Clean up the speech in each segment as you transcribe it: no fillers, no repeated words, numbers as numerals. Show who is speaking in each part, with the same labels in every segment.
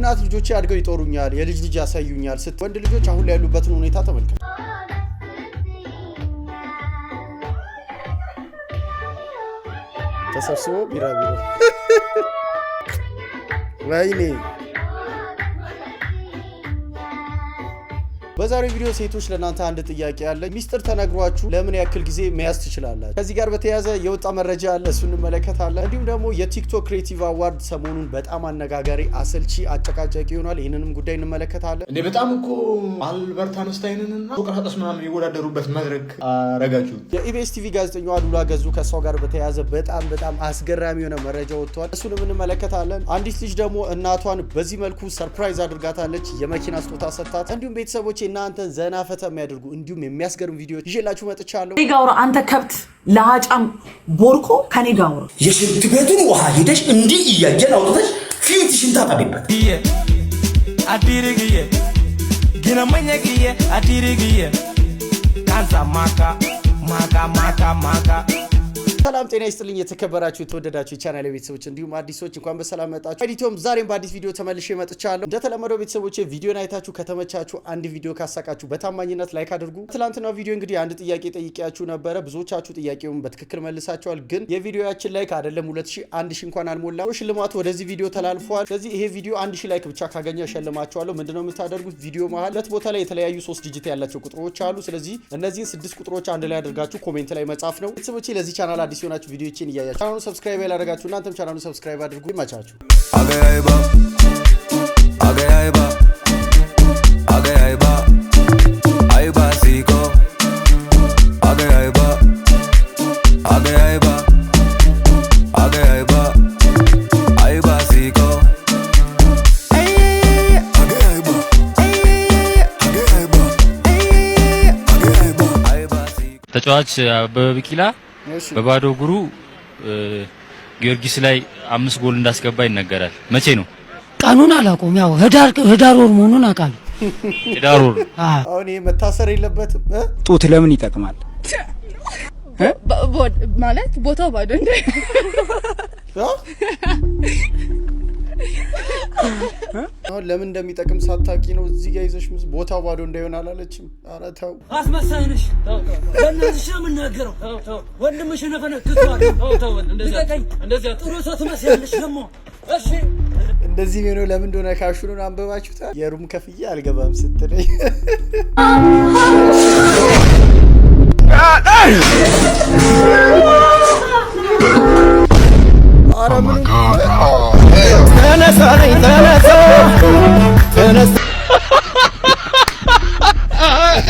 Speaker 1: እናት ልጆች ያድገው ይጦሩኛል የልጅ ልጅ ያሳዩኛል ስት ወንድ ልጆች አሁን ላይ ያሉበትን ሁኔታ ተመልከቱ ተሰብስቦ ቢራቢሮ ወይኔ በዛሬው ቪዲዮ ሴቶች ለናንተ አንድ ጥያቄ አለ ሚስጥር ተነግሯችሁ ለምን ያክል ጊዜ መያዝ ትችላላችሁ ከዚህ ጋር በተያያዘ የወጣ መረጃ አለ እሱን እንመለከታለን እንዲሁም ደግሞ የቲክቶክ ክሬቲቭ አዋርድ ሰሞኑን በጣም አነጋጋሪ አሰልቺ አጨቃጫቂ ሆኗል ይሄንንም ጉዳይ እንመለከታለን
Speaker 2: እንዴ በጣም እኮ አልበርት አንስታይንንና ሶቅራጥስ ምናምን ይወዳደሩበት መድረክ አረጋችሁ
Speaker 1: የኢቢኤስ ቲቪ ጋዜጠኛዋ ሉላ ገዙ ከሷ ጋር በተያያዘ በጣም አስገራሚ የሆነ መረጃ ወጥቷል እሱንም እንመለከታለን አንዲት ልጅ ደግሞ እናቷን በዚህ መልኩ ሰርፕራይዝ አድርጋታለች የመኪና ስጦታ ሰጣት እንዲሁም ቤተሰቦች እናንተ ዘና ፈታ የሚያደርጉ እንዲሁም የሚያስገርም ቪዲዮ ይዤላችሁ መጥቻለሁ
Speaker 3: ጋውራ አንተ ከብት ለሃጫም ቦርኮ ከኔ ጋውራ
Speaker 4: የሽንት ቤቱን ውሃ ሄደሽ እንዲህ እያየን አውጥተሽ ፊትሽን ታጠቢበት
Speaker 5: አዲርግዬ ግነመኛግዬ አዲርግዬ ካንሳ ማካ
Speaker 1: ሰላም ጤና ይስጥልኝ የተከበራችሁ የተወደዳችሁ ቻናሌ ቤተሰቦች እንዲሁም አዲሶች እንኳን በሰላም መጣችሁ ኤዲቶም ዛሬም በአዲስ ቪዲዮ ተመልሼ መጥቻለሁ እንደተለመደው ቤተሰቦች ቪዲዮን አይታችሁ ከተመቻችሁ አንድ ቪዲዮ ካሳቃችሁ በታማኝነት ላይክ አድርጉ ትላንትናው ቪዲዮ እንግዲህ አንድ ጥያቄ ጠይቄያችሁ ነበረ ብዙዎቻችሁ ጥያቄውን በትክክል መልሳችኋል ግን የቪዲዮያችን ላይክ አይደለም 2000 እንኳን አልሞላው ሽልማቱ ወደዚህ ቪዲዮ ተላልፏል ስለዚህ ይሄ ቪዲዮ 1000 ላይክ ብቻ ካገኘ ሸልማችኋለሁ ምንድነው የምታደርጉት ቪዲዮ መሃል ሁለት ቦታ ላይ የተለያዩ 3 ዲጂት ያላቸው ቁጥሮች አሉ ስለዚህ እነዚህን 6 ቁጥሮች አንድ ላይ አድርጋችሁ ኮሜንት ላይ መጻፍ ነው ቤተሰቦች ለዚህ ቻናል አዲስ ሆናችሁ ቪዲዮችን እያያችሁ ቻናሉን ሰብስክራይብ ያላደረጋችሁ እናንተም ቻናሉን ሰብስክራይብ አድርጉ ይመቻችሁ አይባ ሲኮ
Speaker 6: ተጫዋች አበበ ቢቂላ በባዶ እግሩ ጊዮርጊስ ላይ 5 ጎል እንዳስገባ ይነገራል መቼ ነው
Speaker 7: ቀኑን አላውቀውም ያው ህዳር ወር መሆኑን አውቃለሁ
Speaker 6: ህዳር ወር
Speaker 1: አሁን ይሄ መታሰር የለበትም
Speaker 8: ጡት ለምን ይጠቅማል
Speaker 9: ማለት ቦታው ባዶ እንደ
Speaker 1: አሁን ለምን እንደሚጠቅም ሳታቂ ነው እዚህ ጋር ይዘሽ ቦታው ባዶ እንዳይሆን አላለችም ኧረ ተው
Speaker 7: አስመሳይነሽ ለነዚህ ነው የምናገረው ወንድምሽ ነፈነክቷል ተው እንደዚህ ጥሩ ሰው ትመስያለሽ ደግሞ እሺ
Speaker 1: እንደዚህ ነው ለምን እንደሆነ ካሹን አንበባችሁታል የሩም ከፍዬ አልገባም ስትለኝ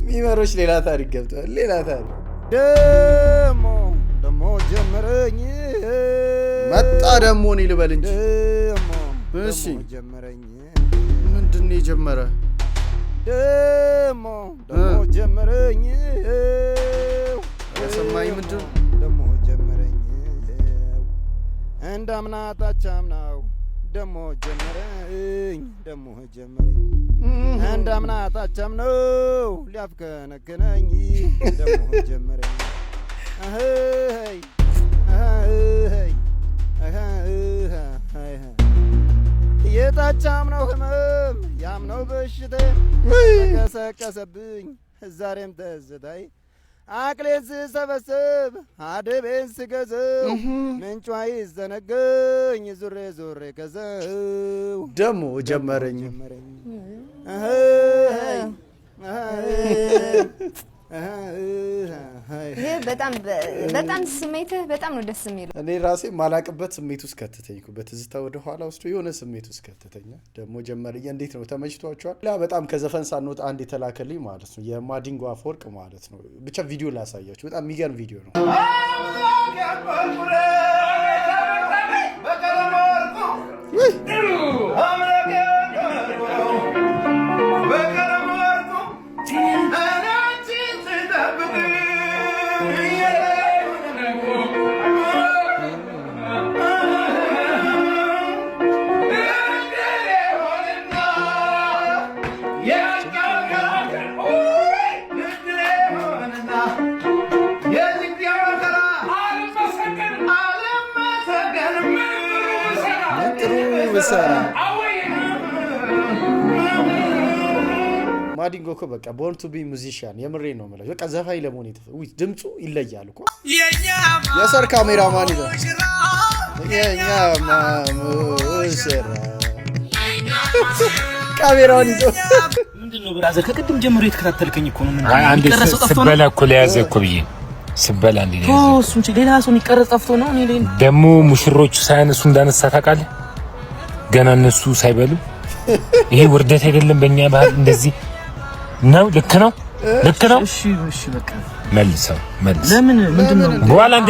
Speaker 1: ሚመሮች ሌላ ታሪክ ገብቷል ሌላ ታሪክ
Speaker 10: ደሞ ጀመረኝ
Speaker 1: መጣ ደሞ ነው ልበል እንጂ እሺ
Speaker 10: ጀመረኝ
Speaker 1: ምንድነው የጀመረ
Speaker 10: ደሞ ጀመረኝ
Speaker 1: ሰማይ ምንድነው
Speaker 10: ደሞ ጀመረኝ እንዳምና ታቻምናው ደሞ ጀመረኝ እንዳምና ታቻምነው ሊያፍከነከነኝ ደሞ ጀመረኝ የታቻምነው ህመም ያምነው በሽታ ተቀሰቀሰብኝ ዛሬም ተዝታይ አቅሌን ስሰበስብ አደቤን ስገዘው ምንጯ ይዘነገኝ ዙሬ ከዘው
Speaker 1: ደሞ ጀመረኝ
Speaker 9: ይሄ በጣም ስሜትህ በጣም ነው ደስ የሚለው
Speaker 1: እኔ ራሴ ማላቅበት ስሜት ውስጥ ከተተኝኩ በትዝታ ወደ ኋላ ውስጥ የሆነ ስሜት ውስጥ ከተተኛ ደሞ ጀመረኝ እንዴት ነው ተመችቷችኋል ላ በጣም ከዘፈን ሳንወጣ አንድ የተላከልኝ ማለት ነው የማዲንጎ አፈወርቅ ማለት ነው ብቻ ቪዲዮ ላሳያችሁ በጣም የሚገርም ቪዲዮ ነው ማዲንጎ እኮ በቃ ቦርን ቱ ቢ ሙዚሻን የምሬን ነው የምለው። በቃ ዘፋኝ ለመሆን ውይ ድምፁ ይለያል እኮ የሰር ካሜራማን ይዘው የኛ ማሙሽራ ካሜራውን ይዘው
Speaker 7: ምንድነው ብራዘር ከቅድም ጀምሮ የተከታተልከኝ እኮ ነው። ምን
Speaker 6: አንዴ ስበላ እኮ ለያዘ እኮ ብዬ ስበላ እንዴ ነው
Speaker 7: እሱን ሌላ ሰው የሚቀረጽ ጠፍቶ ነው። እኔ
Speaker 6: ደግሞ ሙሽሮቹ ሳያነሱ እንዳነሳ ታውቃለህ? ገና እነሱ ሳይበሉ ይሄ ውርደት አይደለም በእኛ ባህል እንደዚህ ነው። ልክ ነው። እሺ በቃ መልሰው
Speaker 7: ለምን ምንድነው
Speaker 6: በኋላ አንድ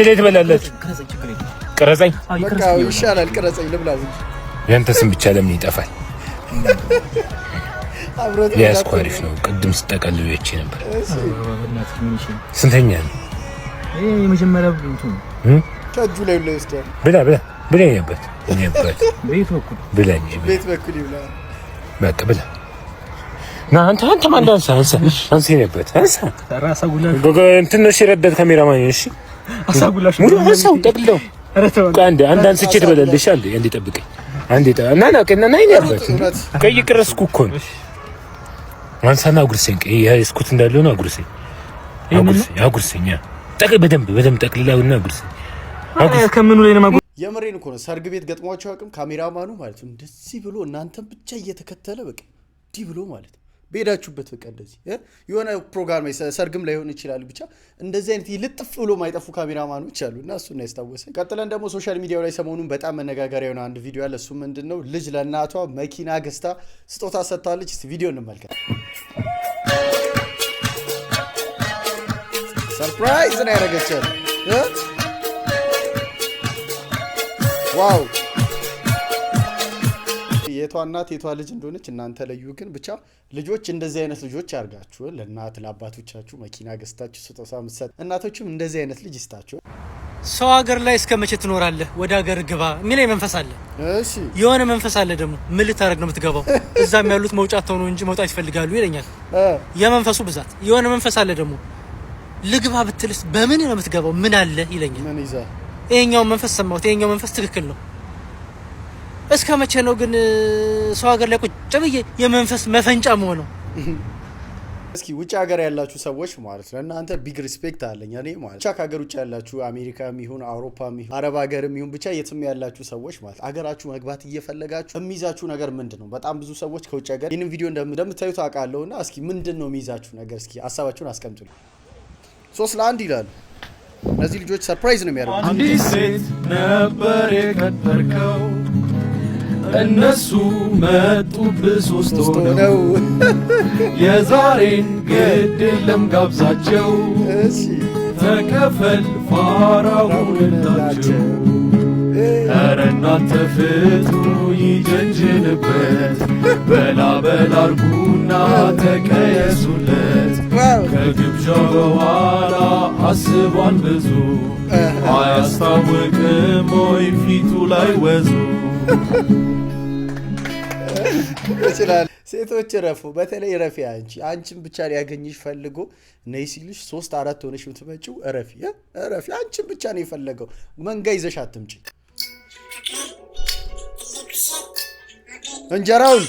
Speaker 6: ላይ ትበላላችሁ። ቅረጸኝ
Speaker 1: በቃ ይሻላል። ቅረጸኝ ልብላ እንጂ
Speaker 6: ያንተ ስም ብቻ ለምን ይጠፋል?
Speaker 1: አብሮት
Speaker 6: ያስኩ አሪፍ ነው። ቅድም ስጠቀልሉ እቺ ነበር። ስንተኛ ነው?
Speaker 7: ይሄ የመጀመሪያው እንትን
Speaker 1: ከእጁ ላይ ይወስዳል።
Speaker 6: ብላ ያበት
Speaker 7: ቤት በኩል
Speaker 1: ቤት በኩል ይብላ።
Speaker 6: በቃ ብላ ና አንተ ማን ዳንሳ አንተ ነበር
Speaker 7: ራሳጉላ
Speaker 6: እንትን ነው ሲረዳት ካሜራማን። እሺ
Speaker 7: አሳጉላሽ
Speaker 6: ሙሉ ሀሳብ ጠቅለው አንድ አንስቼ ትበላለሽ አለ። አንዴ ጠብቀኝ እና ያበት ቀይ ቅረስኩ እኮ ነው። አንሳና አጉርሰኝ። ያስኩት እንዳለው ነው። አጉርሰኝ በደንብ ጠቅልላውና አጉርሰኝ።
Speaker 7: ከምኑ ላይ ነው?
Speaker 1: የምሬን እኮ ነው። ሰርግ ቤት ገጥሟቸው አቅም ካሜራማኑ ማለት ነው እንደዚህ ብሎ እናንተም ብቻ እየተከተለ በቃ እንዲህ ብሎ ማለት በሄዳችሁበት በቃ እንደዚህ የሆነ ፕሮግራም ሰርግም ላይ ሆን ይችላል። ብቻ እንደዚህ አይነት ይልጥፍ ብሎ ማይጠፉ ካሜራማኖች አሉና እሱን ነው ያስታወሰኝ። ቀጥለን ደግሞ ሶሻል ሚዲያው ላይ ሰሞኑን በጣም መነጋገሪያ የሆነ አንድ ቪዲዮ አለ። እሱ ምንድነው ልጅ ለእናቷ መኪና ገዝታ ስጦታ ሰጥታለች። እስቲ ቪዲዮ እንመልከት። ሰርፕራይዝ ነው ያደረገችው። ዋው የቷ እናት የቷ ልጅ እንደሆነች እናንተ ለዩ። ግን ብቻ ልጆች እንደዚህ አይነት ልጆች ያርጋችሁ። ለእናት ለአባቶቻችሁ መኪና ገዝታችሁ ስጦታ መስጠት፣ እናቶችም እንደዚህ አይነት ልጅ ይስጣችሁ።
Speaker 7: ሰው ሀገር ላይ እስከ መቼ ትኖራለህ? ወደ ሀገር ግባ የሚለኝ መንፈስ አለ።
Speaker 1: እሺ
Speaker 7: የሆነ መንፈስ አለ ደግሞ ምን ልታረግ ነው የምትገባው? እዛም ያሉት መውጫት ነው እንጂ መውጣት ይፈልጋሉ ይለኛል። የመንፈሱ ብዛት የሆነ መንፈስ አለ ደግሞ ልግባ ብትልስ በምን ነው የምትገባው? ምን አለ ይለኛል።
Speaker 1: ምን ይዛ
Speaker 7: ይሄኛው መንፈስ ሰማሁት። ይሄኛው መንፈስ ትክክል ነው። እስከ መቼ ነው ግን ሰው ሀገር ላይ ቁጭ ብዬ የመንፈስ መፈንጫ መሆነው?
Speaker 1: እስኪ ውጭ ሀገር ያላችሁ ሰዎች ማለት ነው እናንተ ቢግ ሪስፔክት አለኝ እኔ ማለት ብቻ ከሀገር ውጭ ያላችሁ አሜሪካም ይሁን አውሮፓም ይሁን አረብ ሀገርም ይሁን ብቻ የትም ያላችሁ ሰዎች ማለት አገራችሁ መግባት እየፈለጋችሁ የሚይዛችሁ ነገር ምንድነው? በጣም ብዙ ሰዎች ከውጭ ሀገር ይሄንን ቪዲዮ እንደምታዩት አውቃለሁና እስኪ ምንድነው የሚይዛችሁ ነገር? እስኪ ሀሳባችሁን አስቀምጡልኝ። 3-1 ይላሉ እነዚህ ልጆች። ሰርፕራይዝ ነው የሚያደርጉት።
Speaker 5: አንዲት ሴት ነበር የቀጠርከው እነሱ መጡብህ ሶስት ሆነው የዛሬን ግድ የለም ጋብዛቸው ተከፈል ፋራውንላቸው ኧረ እናንተ ፍቱ ይጀንጅንበት በላበል አርጉና ተቀየሱለት ከግብዣ በኋላ አስቧል ብዙ አያስታውቅም ወይ ፊቱ ላይ ወዙ
Speaker 1: ይችላል። ሴቶች ረፉ፣ በተለይ ረፊ አንቺን ብቻ ሊያገኝሽ ፈልጎ ነይ ሲልሽ 3-4 ሆነሽ የምትመጪው ረፊ አንቺን ብቻ ነው የፈለገው። መንጋ ይዘሽ አትምጪ። እንጀራውን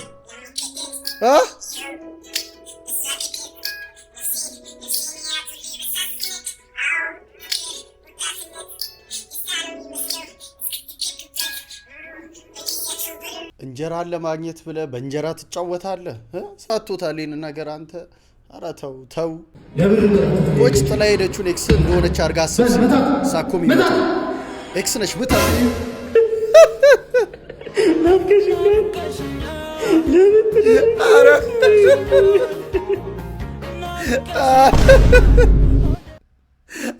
Speaker 1: እንጀራን ለማግኘት ብለህ በእንጀራ ትጫወታለህ። ሳትቶታል ነገር አንተ። ኧረ ተው። ቆጭ ጥላ ሄደችውን ኤክስ እንደሆነች አድርጋ አስብ። ሳኮም ይመጣል ኤክስ ነሽ ብታ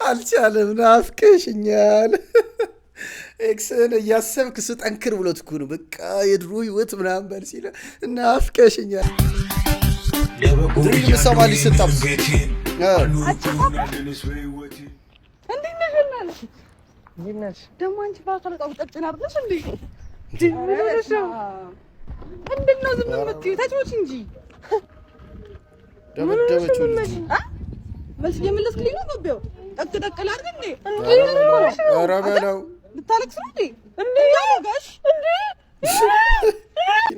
Speaker 1: አልቻለም። ናፍቀሽኛል። ኤክስን እያሰብክ ስጠንክር ብሎት እኮ ነው በቃ የድሮ ህይወት ምናምን በል ሲለ ናፍቀሽኛል። ድሪል ምሰማል ይስጣም
Speaker 3: ደግሞ አንቺ ባካለ ቀጥና ብለሽ እንዴ እንዴት ነው ዝም የምትይው? ታጭዎች እንጂ
Speaker 1: ደበደበችው
Speaker 3: መልስ የመለስክልኝ ነው ገበው ጠቅጠቅላ አይደል እንዴ?
Speaker 1: ኧረ በለው
Speaker 3: ልታለቅስ ነው እንዴ? እንዴ ያለጋሽ እንዴ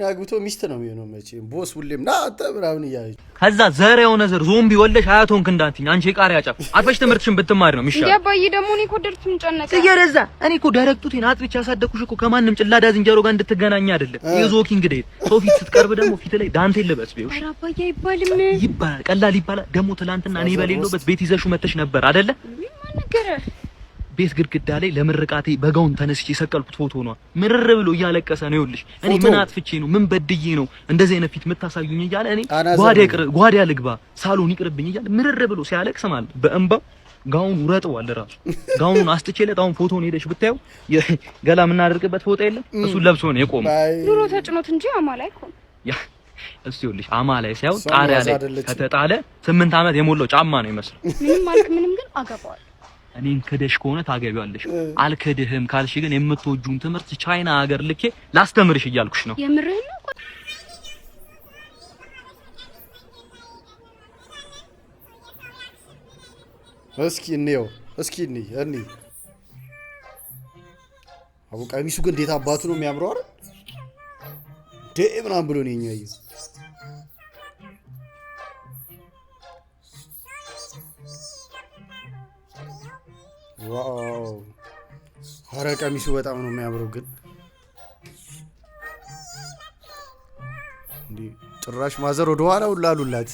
Speaker 1: አግብቶ ሚስት ነው የሚሆነው መቼም ቦስ ሁሌም ና ተብራውን ይያይ
Speaker 8: ከዛ ዘር የሆነ ዘር ዞምቢ ወለሽ አያቶንክ እንዳትኝ አንቺ ቃሪያ ጫፍ አጥፈሽ ትምህርትሽን ብትማሪ ነው የሚሻለው።
Speaker 9: ያባዬ ደግሞ እኔ እኮ ደርቱን ጨነቀ
Speaker 8: ሲገረዛ እኔ እኮ ደረቅቱቴን አጥብቼ ያሳደኩሽ እኮ ከማንም ጭላዳ ዝንጀሮ ጋር እንድትገናኝ አይደለም። የዞኪንግ ዴት ሶፊ ስትቀርብ ደግሞ ፊት ላይ ዳንቴል ልበስ ቢውሽ
Speaker 9: አባዬ ይባልም
Speaker 8: ይባላል ቀላል ይባላል። ደግሞ ትላንትና እኔ በሌለውበት ቤት ይዘሽው መተሽ ነበር አይደለ?
Speaker 9: ማን ነገረ
Speaker 8: ቤት ግድግዳ ላይ ለምርቃቴ በጋውን ተነስቼ የሰቀልኩት ፎቶ ነው። ምርር ብሎ እያለቀሰ ነው። ይኸውልሽ እኔ ምን አጥፍቼ ነው ምን በድዬ ነው እንደዚህ አይነት ፊት የምታሳዩኝ እያለ እኔ ጓዳ ልግባ ሳሎን ይቅርብኝ እያለ ምርር ብሎ ሲያለቅስ ማለት በእንባው ጋውን ውረጠዋል። ራሱ ጋውኑን አስጥቼለት አሁን ፎቶን ሄደሽ ብታዩ ገላ የምናደርግበት ፎቶ የለም እሱን ለብሶ ነው የቆመው።
Speaker 9: ኑሮ ተጭኖት እንጂ አማላይ እኮ
Speaker 8: ያ እሱ ይኸውልሽ አማላይ ሳይሆን ጣሪያ ላይ ከተጣለ 8 ዓመት የሞላው ጫማ ነው ይመስል።
Speaker 9: ምንም ግን አገባዋል።
Speaker 8: እኔን ከደሽ ከሆነ ታገቢዋለሽ። አልከድህም ካልሽ ግን የምትወጁን ትምህርት ቻይና ሀገር ልኬ ላስተምርሽ እያልኩሽ ነው።
Speaker 9: የምርህን ነው?
Speaker 1: እስኪ እንየው እስኪ እኔ አቡ ቀሚሱ ግን እንዴት አባቱ ነው የሚያምረው አይደል? ምናምን ብሎ ነው የሚያየው። ዋው ኧረ ቀሚሱ በጣም ነው የሚያምረው። ግን እንዴ ጭራሽ ማዘር ወደ ኋላ ውላሉላት።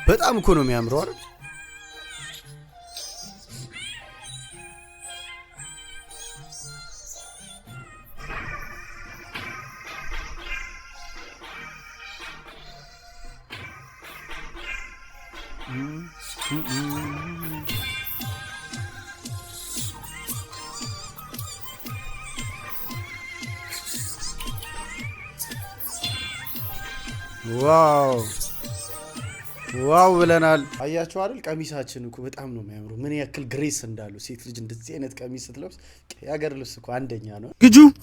Speaker 1: በጣም እኮ ነው የሚያምረው አይደል? ዋው ብለናል። አያችሁ አይደል? ቀሚሳችን እኮ በጣም ነው የሚያምረው። ምን ያክል ግሬስ እንዳለው ሴት ልጅ እንደዚህ አይነት ቀሚስ ስትለብስ የሀገር ልብስ እኮ አንደኛ ነው።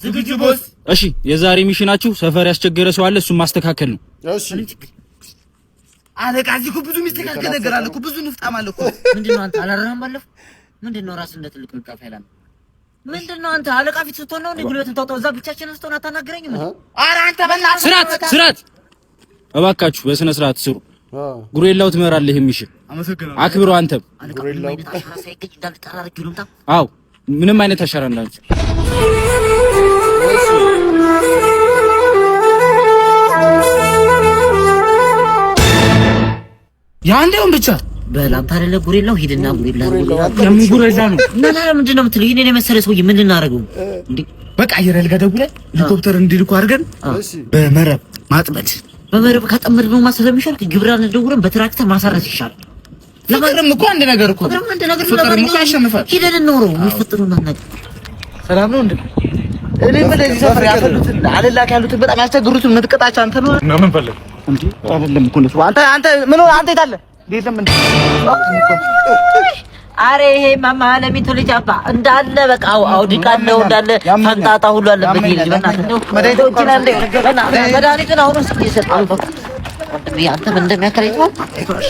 Speaker 11: ዝግጁ ቦስ። እሺ የዛሬ ሚሽናችሁ ሰፈር ያስቸገረ ሰው አለ፣ እሱን ማስተካከል ነው።
Speaker 1: እሺ
Speaker 4: አለቃ እዚህ እኮ ብዙ ሚስተካከል ነገር አለ እኮ ብዙ ንፍጣም አለ እኮ።
Speaker 12: ምንድነው አንተ አላረህም? ባለፈው ምንድነው ራስ እንደ ትልቅ ልቃፍ ያላል? ምንድነው አንተ አለቃ ፊት ስትሆን ነው እንዴ ጉልበትን ታውጣው? እዛ ብቻችን ስትሆን አታናግረኝም?
Speaker 4: ኧረ አንተ በእናትህ
Speaker 11: ስርዓት እባካችሁ በስነ ስርዓት ስሩ። ጉሬላው ትመራለህ የሚሽል
Speaker 4: አመሰግናለሁ።
Speaker 11: አክብሮ አንተም
Speaker 1: ጉሬላው
Speaker 11: አዎ ምንም አይነት አሻራ እንዳንቺ
Speaker 4: ያንዴውን ብቻ
Speaker 12: በላንታ አይደለ ጉሬላው ሂድና ጉሬላው
Speaker 4: ጉሬላ ነው
Speaker 12: እና ምንድነው የምትለው? ይሄን የመሰለ ሰውዬ ምን ልናደርገው እንዴ?
Speaker 4: በቃ አየር ኃይል ጋር ደውለን ሄሊኮፕተር እንዲልኩ አድርገን በመረብ ማጥመድ
Speaker 12: በመረብ ካጠመድ ነው ማሰለምሻል። ግብራን ደውረን በትራክተር ማሳረስ ይሻላል።
Speaker 4: ለማግረም እኮ አንድ ነገር እኮ ፍቅርም እኮ ያሸንፋል።
Speaker 12: ሂደን ነው የሚፈጥሩና ነገር
Speaker 4: ሰላም ነው እንዴ? እኔ በዚህ ሰፈር ያፈሉትን አለላክ ያሉትን በጣም ያስቸግሩትን ምትቀጣቸው አንተ ነው እና ምን ፈለግ እንዴ? አይደለም እኮ ነው አንተ ምን አንተ የታለ የለም እንዴ?
Speaker 12: አሬ ይሄ ማማ ለሚቱ ልጅ አባ እንዳለ በቃ አውዲቃለው እንዳለ ፈንጣጣ ሁሉ አለበት። ይልጅ መድኃኒትን አሁን ውስጥ እየሰጠው አንተ ምን እንደሚያከራይው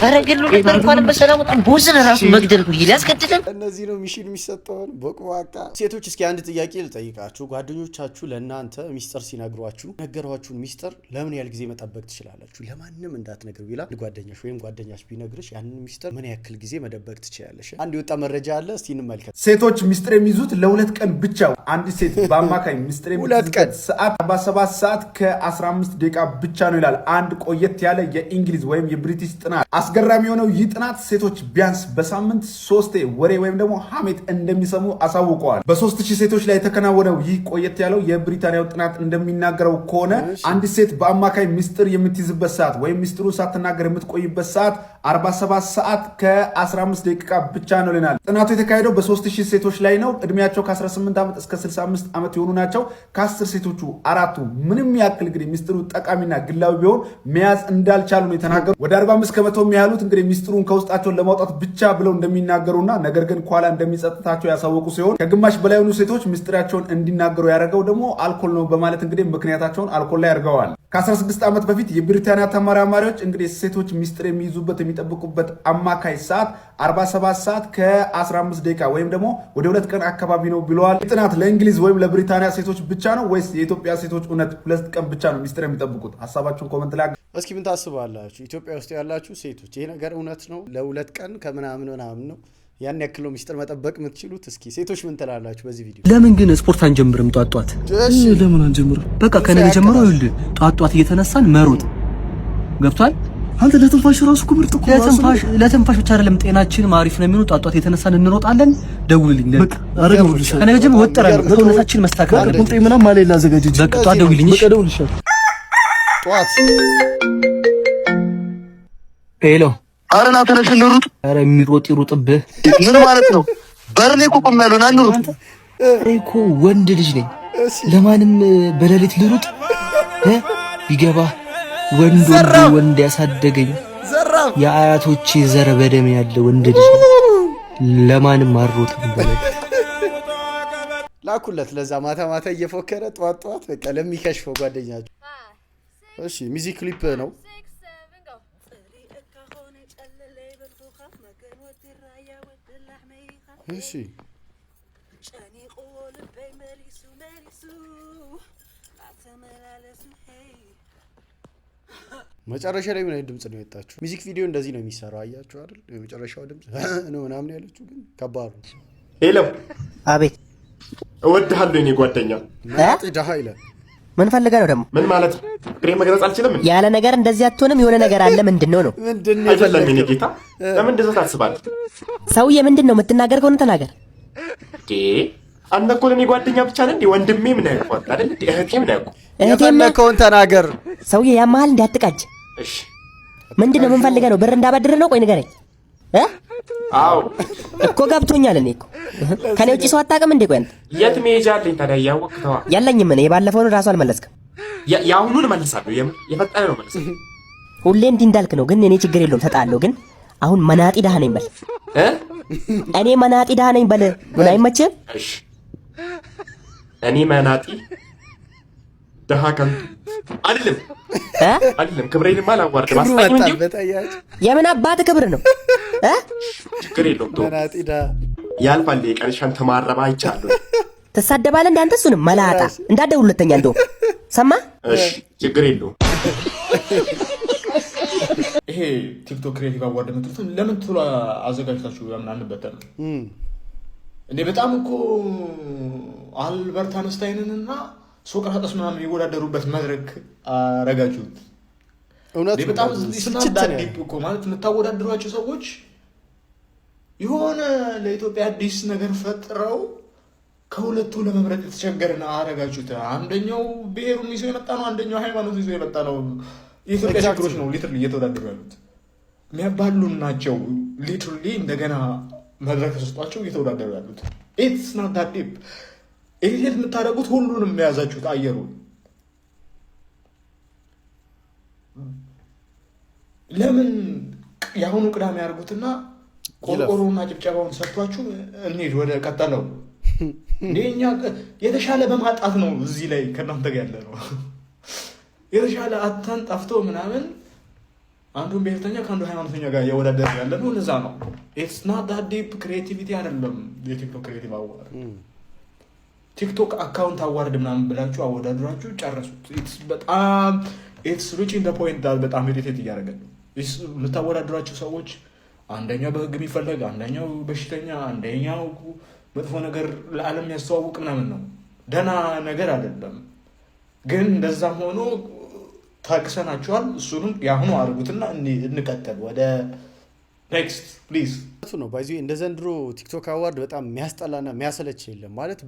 Speaker 12: አረግሉ እንኳን በሰላም ወጣን ቦዝን ራሱ መግደል ነው ያስከትልን።
Speaker 1: እነዚህ ነው ሚሽን የሚሰጠውን በቋቃ። ሴቶች እስኪ አንድ ጥያቄ ልጠይቃችሁ። ጓደኞቻችሁ ለእናንተ ሚስጥር ሲነግሯችሁ ነገሯችሁን ሚስጥር ለምን ያህል ጊዜ መጠበቅ ትችላላችሁ? ለማንም እንዳትነግሩ ይላል ጓደኛሽ ወይም ጓደኛሽ ቢነግርሽ ያንን ሚስጥር ምን ያክል ጊዜ መደበቅ ትችላለሽ? አንድ የወጣ መረጃ አለ፣ እስቲ እንመልከት።
Speaker 2: ሴቶች ሚስጥር የሚይዙት ለ2 ቀን ብቻ። አንድ ሴት በአማካይ ሚስጥር የሚይዙት ሰዓት 47 ሰዓት ከ15 ደቂቃ ብቻ ነው ይላል አንድ ቆየት ያለ የእንግሊዝ ወይም የብሪቲሽ ጥናት። አስገራሚ የሆነው ይህ ጥናት ሴቶች ቢያንስ በሳምንት 3 ወሬ ወይም ደግሞ ሐሜት እንደሚሰሙ አሳውቀዋል። በ3000 ሴቶች ላይ የተከናወነው ይህ ቆየት ያለው የብሪታንያው ጥናት እንደሚናገረው ከሆነ አንዲት ሴት በአማካይ ሚስጥር የምትይዝበት ሰዓት ወይም ሚስጥሩ ሳትናገር የምትቆይበት ሰዓት 47 ሰዓት ከ15 ደቂቃ ብቻ ነው ይላል። ጥናቱ የተካሄደው በ3000 ሴቶች ላይ ነው። እድሜያቸው ከ18 ዓመት እስከ 65 ዓመት የሆኑ ናቸው። ከ10 ሴቶቹ 4ቱ ምንም ያክል እንግዲህ ሚስጥሩ ጠቃሚና ግላዊ ቢሆን መያዝ እንዳልቻሉ እንዳልቻሉ ነው የተናገሩ። ወደ 45 ከመቶ የሚያሉት እንግዲህ ሚስጥሩን ከውስጣቸውን ለማውጣት ብቻ ብለው እንደሚናገሩና ነገር ግን ኋላ እንደሚጸጥታቸው ያሳወቁ ሲሆን ከግማሽ በላይ የሆኑ ሴቶች ሚስጥራቸውን እንዲናገሩ ያደረገው ደግሞ አልኮል ነው በማለት እንግዲህ ምክንያታቸውን አልኮል ላይ አድርገዋል። ከ16 ዓመት በፊት የብሪታንያ ተመራማሪዎች እንግዲህ ሴቶች ሚስጥር የሚይዙበት የሚጠብቁበት አማካይ ሰዓት 47 ሰዓት ከ15 ደቂቃ ወይም ደግሞ ወደ 2 ቀን አካባቢ ነው ብለዋል። ጥናት ለእንግሊዝ ወይም ለብሪታንያ ሴቶች ብቻ ነው ወይስ የኢትዮጵያ ሴቶች እውነት 2 ቀን ብቻ ነው ሚስጥር የሚጠብቁት? ሀሳባችሁን ኮመንት ላይ
Speaker 1: እስኪ ምን ታስባላችሁ? ኢትዮጵያ ውስጥ ያላችሁ ሴቶች ይሄ ነገር እውነት ነው? ለ2 ቀን ከምናምን ነው ያን ያክለው ሚስጥር መጠበቅ የምትችሉት? እስኪ ሴቶች ምን ትላላችሁ በዚህ ቪዲዮ?
Speaker 8: ለምን ግን ስፖርት አንጀምርም? ጧት
Speaker 11: ለምን አንጀምርም?
Speaker 8: በቃ ከነገ ጀምሮ ይኸውልህ ጧት እየተነሳን መሮጥ ገብቷል።
Speaker 11: አንተ ለትንፋሽ ራሱ እኮ ምርጥ እኮ
Speaker 8: ለትንፋሽ ብቻ አይደለም ጤናችንም አሪፍ ነው የሚሆነው። ጧት የተነሳን እንሮጣለን። ደውልልኝ
Speaker 11: በቃ አረጋውልሻለሁ።
Speaker 8: ከነገ ጀምሮ ወጥረን ሰውነታችን መስተካከል አለበት።
Speaker 11: ቁንጤ ምናምን ማለት ላዘጋጅ
Speaker 8: በቃ ጧት ደውልኝ።
Speaker 11: በቃ ደውልሻለሁ
Speaker 1: ጧት።
Speaker 8: ሄሎ
Speaker 4: ኧረ ና ተነሽ እንሩጥ።
Speaker 8: ኧረ የሚሮጥ ይሩጥብህ።
Speaker 4: ምን ማለት ነው? በርኔ እኮ ቆም ያለው ና እንሩጥ።
Speaker 8: እኔ እኮ ወንድ ልጅ ነኝ። ለማንም በሌሊት ልሩጥ? ቢገባ ወንድ ያሳደገኝ የአያቶቼ ዘር በደም ያለ ወንድ ልጅ ለማንም አልሮጥም።
Speaker 1: ላኩለት ለዛ ማታ እየፎከረ ጧት በቃ ለሚከሽፈው ጓደኛቸው። እሺ ሚዚክ ክሊፕ ነው። እሺ መጨረሻ ላይ ምን አይነት ድምጽ ነው የወጣችሁ? ሚዚክ ቪዲዮ እንደዚህ ነው የሚሰራው። አያችሁ አይደል? የመጨረሻው ድምጽ ነው ምናምን ያለችው ግን ከባድ ነው።
Speaker 13: ሄሎ
Speaker 12: አቤት።
Speaker 13: እወድሃለሁ የኔ ጓደኛ።
Speaker 1: ደሃ ይላል።
Speaker 12: ምን ፈልገህ ነው ደግሞ?
Speaker 13: ምን ማለት ነው? ፍሬ መግለጽ አልችልም።
Speaker 12: ያለ ነገር እንደዚህ አትሆንም። የሆነ ነገር አለ። ምንድነው ነው?
Speaker 13: አይደለም የኔ ጌታ። ለምን እንደዛ ታስባለህ?
Speaker 12: ሰውዬ ምንድነው የምትናገር ከሆነ ተናገር።
Speaker 13: አንተ እኮ ለኔ ጓደኛ ብቻ ነህ እንዴ? ወንድሜም ነህ እኮ አይደል? እህቴም ነህ እኮ።
Speaker 1: የፈለከውን ተናገር።
Speaker 12: ሰውዬ ያማሃል እንዲያትቃጅ።
Speaker 13: እሺ
Speaker 12: ምንድነው? ምን ፈልገህ ነው? ብር እንዳበድርህ ነው? ቆይ ንገረኝ።
Speaker 13: አዎ
Speaker 12: እኮ ገብቶኛል። እኔ እኮ ከኔ ውጪ ሰው አታውቅም እንዴ? ቆይ አንተ
Speaker 13: የት መሄጃ አለኝ ታዲያ? እያወቅህ ተዋ።
Speaker 12: የለኝም። እኔ የባለፈውን ራሱ አልመለስክም።
Speaker 13: የአሁኑን እመልሳለሁ። የፈጠነ ነው መልስ።
Speaker 12: ሁሌ እንዲህ እንዳልክ ነው። ግን እኔ ችግር የለውም ሰጣለሁ። ግን አሁን መናጢ ደሃ ነኝ በል። እኔ መናጢ ደሃ ነኝ በል። ምን አይመችም?
Speaker 13: እሺ እኔ መናጢ ደሃ ከንቱ አይደለም። ክብሬንማ አላዋርድም። አስጠኝም እንጂ
Speaker 12: የምን አባት ክብር ነው?
Speaker 13: ችግር የለውም። መናጢ ደሃ ያልፋል። የቀንሻን ተማረባ አይቻለሁ።
Speaker 12: ትሳደባለህ እንደ አንተ። እሱንም መላጣ እንዳትደውል ሁለተኛ እንደው ሰማ።
Speaker 13: እሺ ችግር የለውም።
Speaker 11: ይሄ ቲክቶክ ክሬቲቭ አዋርድ የምትሉት ለምን ቶሎ አዘጋጅታችሁ ለምን አንበተንም? እኔ በጣም እኮ አልበርት አንስታይንን እና ሶቅራጠስ ምናምን የወዳደሩበት መድረክ አረጋችሁት።
Speaker 1: እውነት
Speaker 11: በጣም ስናዳዲፕ እኮ ማለት የምታወዳደሯቸው ሰዎች የሆነ ለኢትዮጵያ አዲስ ነገር ፈጥረው ከሁለቱ ለመምረጥ የተቸገረን አረጋችሁት። አንደኛው ብሔሩን ይዞ የመጣ ነው፣ አንደኛው ሃይማኖት ይዞ የመጣ ነው። የኢትዮጵያ ችግሮች ነው ሊትራሊ እየተወዳደሩ ያሉት። የሚያባሉን ናቸው። ሊትራሊ እንደገና መድረክ ተሰጧቸው እየተወዳደሩ ያሉት። ኢትስ ናት ዳት ዲፕ። ኤዲት የምታደርጉት ሁሉንም የያዛችሁት አየሩን። ለምን የአሁኑ ቅዳሜ ያደርጉትና ቆርቆሮና ጭብጨባውን ሰጥቷችሁ እንሂድ ወደ ቀጠለው። እኛ የተሻለ በማጣት ነው እዚህ ላይ ከእናንተ ጋር ያለ ነው። የተሻለ አተን ጠፍቶ ምናምን አንዱን ብሔርተኛ ከአንዱ ሃይማኖተኛ ጋር እያወዳደር ያለ ነው። እነዛ ነው። ኢትስ ናት ዳት ዲፕ። ክሬቲቪቲ አይደለም የቲክቶክ ክሬቲቭ አዋርድ። ቲክቶክ አካውንት አዋርድ ምናምን ብላችሁ አወዳድራችሁ ጨረሱት። በጣም ኢትስ ሪቺንግ ዘ ፖይንት ዳት በጣም ኢሪቴት እያደረገ ነው። የምታወዳድሯቸው ሰዎች አንደኛው በህግ የሚፈለግ፣ አንደኛው በሽተኛ፣ አንደኛው መጥፎ ነገር ለዓለም ያስተዋውቅ ምናምን ነው። ደህና ነገር አይደለም። ግን እንደዛም ሆኖ ታቅሰናችኋል። እሱንም የአሁኑ አድርጉትና እንቀጥል ወደ ኔክስት
Speaker 2: ፕሊዝ
Speaker 1: ነው ባይዚ እንደ ዘንድሮ ቲክቶክ አዋርድ በጣም የሚያስጠላና የሚያሰለች የለም ማለት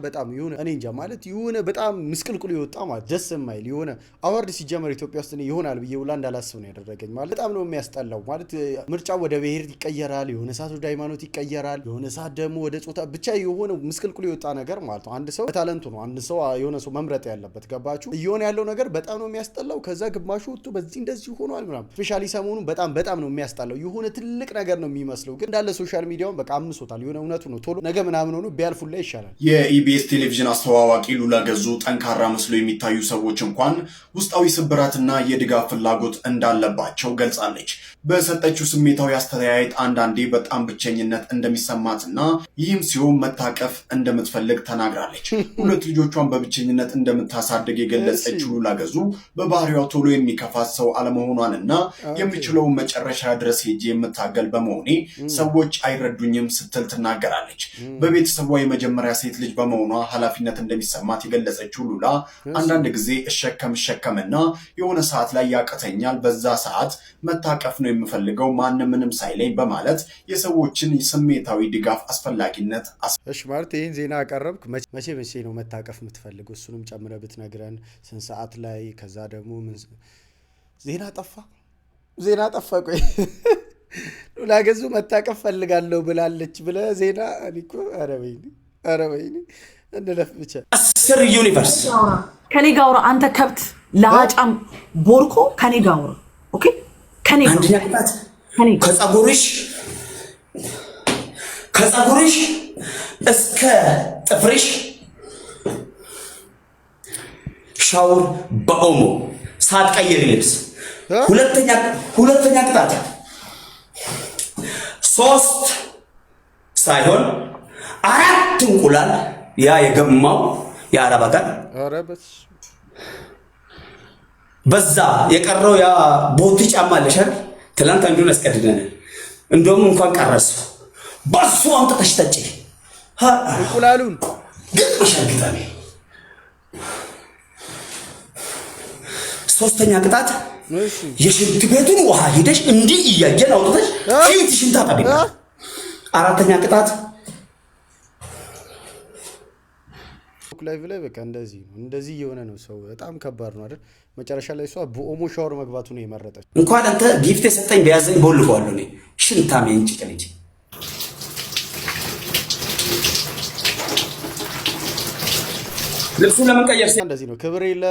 Speaker 1: በጣም ይሁን እኔ እንጃ ማለት ይሁን በጣም ምስቅልቅሉ ይወጣ ማለት ደስ የማይል ይሁን አዋርድ ሲጀመር ኢትዮጵያ ውስጥ ይሆናል ብዬ ሁላ እንዳላስብ ነው ያደረገኝ ማለት በጣም ነው የሚያስጠላው ማለት ምርጫው ወደ ብሔር ይቀየራል የሆነ ሰዓት ወደ ሃይማኖት ይቀየራል የሆነ ሰዓት ደግሞ ወደ ጾታ ብቻ የሆነ ምስቅልቅሉ ይወጣ ነገር ማለት ነው አንድ ሰው ታለንቱ ነው አንድ ሰው የሆነ ሰው መምረጥ ያለበት ገባችሁ ይሆን ያለው ነገር በጣም ነው የሚያስጠላው ከዛ ግማሹ ወጥቶ በዚህ እንደዚህ ሆኗል ምናምን ስፔሻሊ ሰሞኑን በጣም ነው የሚያስጠላው የሆነ ትልቅ ነገር ነው የሚመስለው ግን እንዳለ ሶሻል ሚዲያውን በቃ አምሶታል የሆነ እውነቱ ነው ቶሎ ነገ ምናምን ሆኖ ቢያልፉላ ይሻላል
Speaker 14: የኢቢኤስ ቴሌቪዥን አስተዋዋቂ ሉላ ገዙ ጠንካራ መስሎ የሚታዩ ሰዎች እንኳን ውስጣዊ ስብራትና የድጋፍ ፍላጎት እንዳለባቸው ገልጻለች በሰጠችው ስሜታዊ አስተያየት አንዳንዴ በጣም ብቸኝነት እንደሚሰማትና ይህም ሲሆን መታቀፍ እንደምትፈልግ ተናግራለች ሁለት ልጆቿን በብቸኝነት እንደምታሳድግ የገለጸችው ሉላ ገዙ በባህሪዋ ቶሎ የሚከፋት ሰው አለመሆኗንና የሚችለው መጨረሻ ድረስ ሄጄ የምታገል በመሆኔ ሰዎች አይረዱኝም ስትል ትናገራለች በቤተሰቧ የመጀመሪያ ሴት ልጅ በመሆኗ ኃላፊነት እንደሚሰማት የገለጸችው ሉላ አንዳንድ ጊዜ እሸከምና የሆነ ሰዓት ላይ ያቀተኛል በዛ ሰዓት መታቀፍ ነው የምፈልገው ማንንም ሳይለኝ በማለት የሰዎችን ስሜታዊ ድጋፍ አስፈላጊነት
Speaker 1: እሺ ማለት ይሄን ዜና አቀረብክ መቼ ነው መታቀፍ የምትፈልገው እሱንም ጨምረህ ብትነግረን ስንት ሰዓት ላይ ከዛ ደግሞ ምን ዜና ጠፋ ቆይ ሉላ ገዙ መታቀፍ ፈልጋለሁ ብላለች ብለ ዜና አሪኮ አረበይኒ እንደለፍ ብቻ
Speaker 3: 10 ዩኒቨርስ ከኔ ጋር አውራ አንተ ከብት ለሃጫም ቦርኮ ከኔ ጋር አውራ ኦኬ ከኔ ጋር አንደኛ ቅጣት ከጸጉርሽ እስከ ጥፍርሽ ሻወር በኦሞ ሳትቀይሪ ልብስ ሁለተኛ ቅጣት 3 ሳይሆን 4 እንቁላል ያ የገማው የአረብ ሀገር
Speaker 1: አረበስ
Speaker 3: በዛ የቀረው ያ ቦቲ ጫማ ለሻል ትላንት አንዱን አስቀድደናል እንደውም እንኳን ቀረስ በሱ አምጥተሽ ጠጪ
Speaker 1: እንቁላሉን
Speaker 3: ግጥሽልታኔ 3ኛ ቅጣት የሽንት ቤቱን ውሃ ሄደሽ እንዲህ እያየን አውጥተሽ ፊትሽን ታጠቢ 4ኛ ቅጣት
Speaker 1: ላይቭ ላይ በቃ እንደዚህ የሆነ ነው ሰው በጣም ከባድ ነው አይደል መጨረሻ ላይ እሷ በኦሞ ሻወር መግባቱ ነው የመረጠች
Speaker 3: እንኳን አንተ ጊፍት የሰጠኝ በያዘኝ ቦልቀዋለሁ እኔ ሽንታም እንጂ ከልጅ ልብሱ ለምን ቀየርሽ
Speaker 1: እንደዚህ ነው ክብር የለ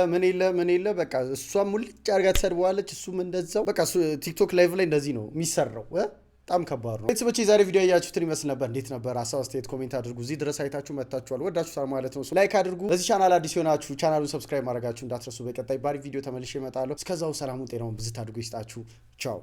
Speaker 1: ምን የለ በቃ እሷም ሙልጭ አርጋ ተሰድባለች እሱም እንደዛው በቃ ቲክቶክ ላይቭ ላይ እንደዚህ ነው የሚሰራው በጣም ከባድ ነው ቤተሰቦቼ ዛሬ ቪዲዮ ያያችሁትን ይመስል ነበር እንዴት ነበር ሀሳብ አስተያየት ኮሜንት አድርጉ እዚህ ድረስ አይታችሁ መጣችኋል ወዳችሁታል ማለት ነው ላይክ አድርጉ ለዚህ ቻናል አዲስ ሆናችሁ ቻናሉን ሰብስክራይብ ማድረጋችሁ እንዳትረሱ በቀጣይ ባሪ ቪዲዮ ተመልሼ እመጣለሁ እስከዛው ሰላሙን ጤናውን ብዝት አድርጉ ይስጣችሁ ቻው